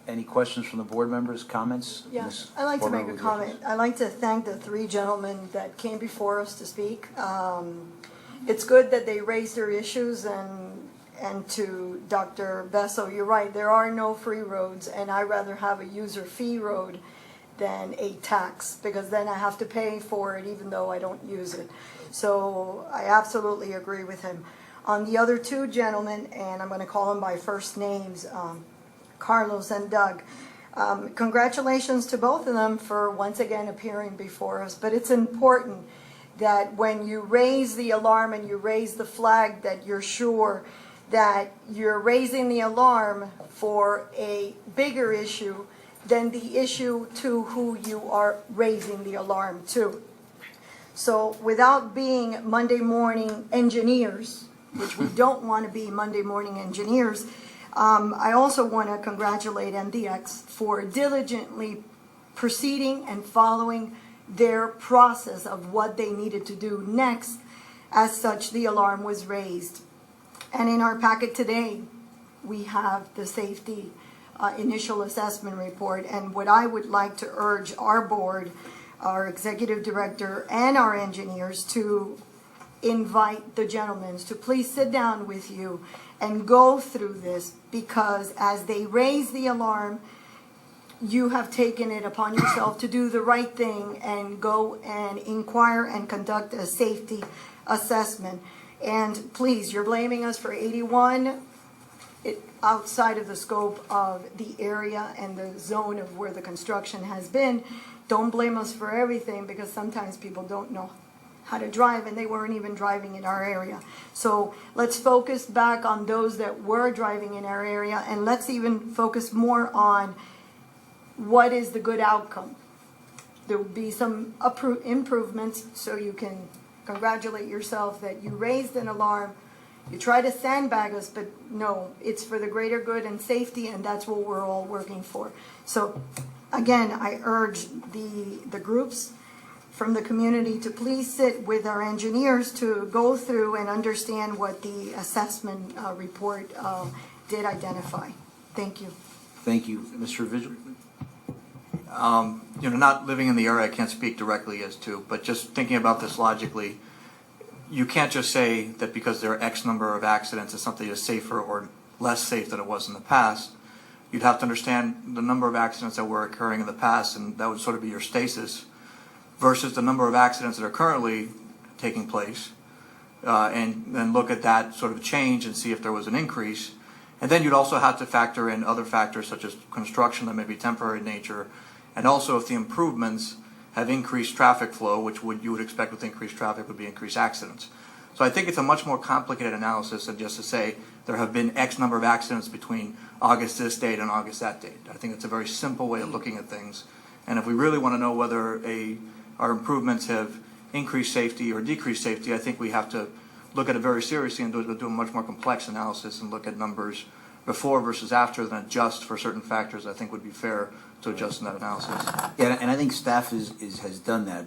Any questions from the board members, comments? Yeah, Ms. I'd like to Board make a Member comment. I'd like to thank the three gentlemen that came before us to speak. It's good that they raised their issues, and to Dr. Besso, you're right, there are no free roads, and I'd rather have a user fee road than a tax, because then I have to pay for it even though I don't use it. So I absolutely agree with him. On the other two gentlemen, and I'm going to call them by first names, Carlos and Doug, congratulations to both of them for once again appearing before us. But it's important that when you raise the alarm and you raise the flag, that you're sure that you're raising the alarm for a bigger issue than the issue to who you are raising the alarm to. So without being Monday morning engineers, which we don't want to be Monday morning engineers, I also want to congratulate MDX for diligently proceeding and following their process of what they needed to do next. As such, the alarm was raised. And in our packet today, we have the safety initial assessment report. And what I would like to urge our board, our executive director, and our engineers to invite the gentlemen to please sit down with you and go through this, because as they raise the alarm, you have taken it upon yourself to do the right thing and go and inquire and conduct a safety assessment. And please, you're blaming us for 81 outside of the scope of the area and the zone of where the construction has been. Don't blame us for everything, because sometimes people don't know how to drive, and they weren't even driving in our area. So let's focus back on those that were driving in our area, and let's even focus more on what is the good outcome. There will be some improvements, so you can congratulate yourself that you raised an alarm. You try to sandbag us, but no, it's for the greater good and safety, and that's what we're all working for. So again, I urge the groups from the community to please sit with our engineers to go through and understand what the assessment report did identify. Thank you. Thank you. Mr. Vigil? Not living in the area, I can't speak directly as to, but just thinking about this logically, you can't just say that because there are X number of accidents that something is safer or less safe than it was in the past. You'd have to understand the number of accidents that were occurring in the past, and that would sort of be your stasis, versus the number of accidents that are currently taking place, and then look at that sort of change and see if there was an increase. And then you'd also have to factor in other factors such as construction that may be temporary in nature, and also if the improvements have increased traffic flow, which you would expect with increased traffic would be increased accidents. So I think it's a much more complicated analysis than just to say there have been X number of accidents between August this date and August that date. I think it's a very simple way of looking at things. And if we really want to know whether our improvements have increased safety or decreased safety, I think we have to look at it very seriously and do a much more complex analysis and look at numbers before versus after, then adjust for certain factors I think would be fair to adjust in that analysis. Yeah, and I think staff has done that